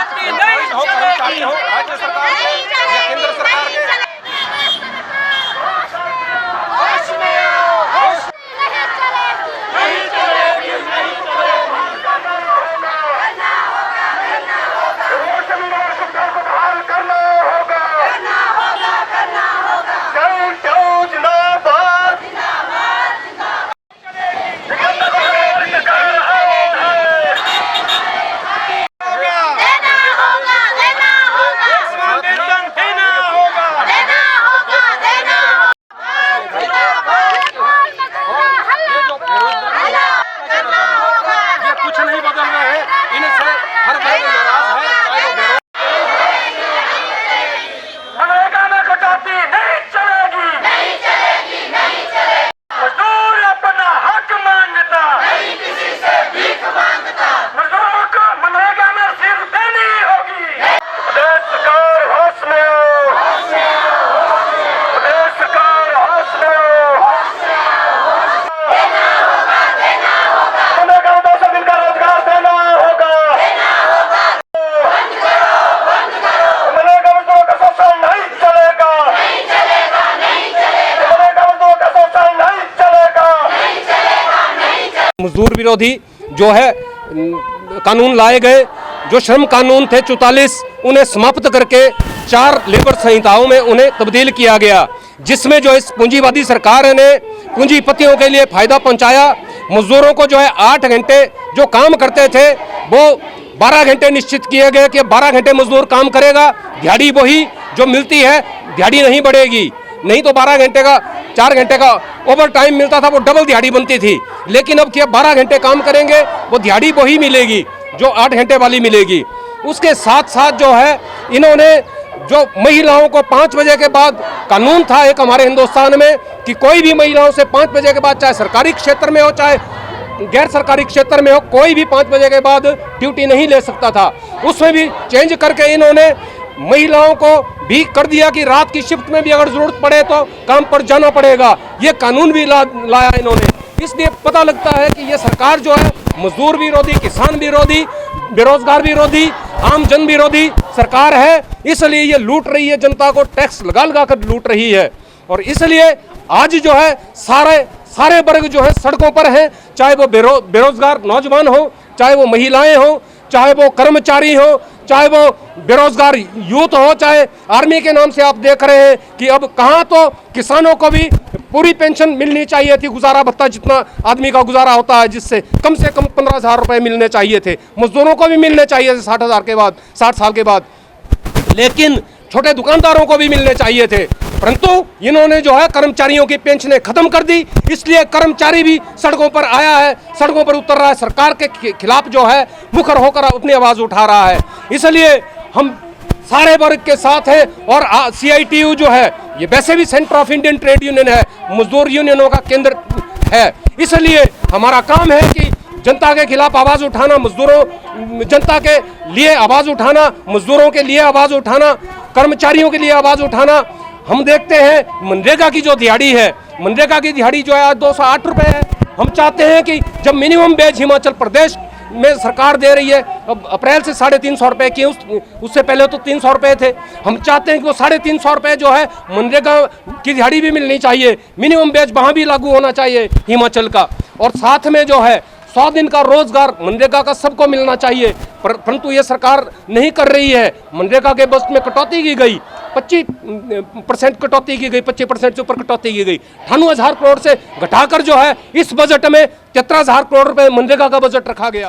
कटौती नहीं चलेगी। राज्य सरकार के या केंद्र सरकार के मजदूर विरोधी जो है कानून लाए गए, जो श्रम कानून थे 44, उन्हें समाप्त करके 4 लेबर संहिताओं में उन्हें तब्दील किया गया, जिसमें जो इस पूंजीवादी सरकार ने पूंजीपतियों के लिए फायदा पहुंचाया। मजदूरों को जो है 8 घंटे जो काम करते थे वो 12 घंटे निश्चित किए गए कि 12 घंटे मजदूर काम करेगा, दिहाड़ी वही जो मिलती है, दिहाड़ी नहीं बढ़ेगी। नहीं तो 12 घंटे का 4 घंटे का ओवर टाइम मिलता था, वो डबल दिहाड़ी बनती थी। लेकिन अब क्या 12 घंटे काम करेंगे, वो दिहाड़ी वही मिलेगी जो 8 घंटे वाली मिलेगी। उसके साथ साथ जो है इन्होंने जो महिलाओं को 5 बजे के बाद कानून था एक हमारे हिंदुस्तान में कि कोई भी महिलाओं से 5 बजे के बाद, चाहे सरकारी क्षेत्र में हो चाहे गैर सरकारी क्षेत्र में हो, कोई भी 5 बजे के बाद ड्यूटी नहीं ले सकता था। उसमें भी चेंज करके इन्होंने महिलाओं को भी कर दिया कि रात की शिफ्ट में भी अगर जरूरत पड़े तो काम पर जाना पड़ेगा। ये कानून भी लाया इन्होंने। इसलिए पता लगता है कि ये सरकार जो है मजदूर विरोधी, किसान विरोधी, बेरोजगार विरोधी, आम जन विरोधी सरकार है। इसलिए ये लूट रही है जनता को, टैक्स लगा कर लूट रही है। और इसलिए आज जो है सारे वर्ग जो है सड़कों पर हैं, चाहे वो बेरोजगार नौजवान हो, चाहे वो महिलाएं हो, चाहे वो कर्मचारी हो, चाहे वो बेरोजगार यूथ हो, चाहे आर्मी के नाम से आप देख रहे हैं कि अब कहाँ तो किसानों को भी पूरी पेंशन मिलनी चाहिए थी, गुजारा भत्ता जितना आदमी का गुजारा होता है, जिससे कम से कम 15,000 रुपए मिलने चाहिए थे। मजदूरों को भी मिलने चाहिए थे 60,000 के बाद, 60 साल के बाद। लेकिन छोटे दुकानदारों को भी मिलने चाहिए थे, परंतु इन्होंने जो है कर्मचारियों की पेंशनें खत्म कर दी। इसलिए कर्मचारी भी सड़कों पर आया है, सड़कों पर उतर रहा है, सरकार के खिलाफ जो है मुखर होकर अपनी आवाज उठा रहा है। इसलिए हम सारे वर्ग के साथ हैं। और CITU जो है ये वैसे भी centre of Indian trade union है, मजदूर यूनियनों का केंद्र है। इसलिए हमारा काम है कि जनता के खिलाफ आवाज उठाना, मजदूरों जनता के लिए आवाज उठाना, मजदूरों के लिए आवाज उठाना, कर्मचारियों के लिए आवाज उठाना। हम देखते हैं मनरेगा की जो दिहाड़ी है, मनरेगा की दिहाड़ी जो है आज 208 रुपए है। हम चाहते हैं कि जब मिनिमम वेज हिमाचल प्रदेश में सरकार दे रही है, अब अप्रैल से 350 रुपए की, उससे पहले तो 300 रुपए थे। हम चाहते हैं कि वो 350 रुपए जो है मनरेगा की दिहाड़ी भी मिलनी चाहिए, मिनिमम वेज वहाँ भी लागू होना चाहिए हिमाचल का। और साथ में जो है 100 दिन का रोजगार मनरेगा का सबको मिलना चाहिए, परंतु ये सरकार नहीं कर रही है। मनरेगा के बजट में कटौती की गई, 25% कटौती की गई, 25% से ऊपर कटौती की गई। 98,000 करोड़ से घटाकर जो है इस बजट में 73,000 करोड़ रुपए मनरेगा का बजट रखा गया।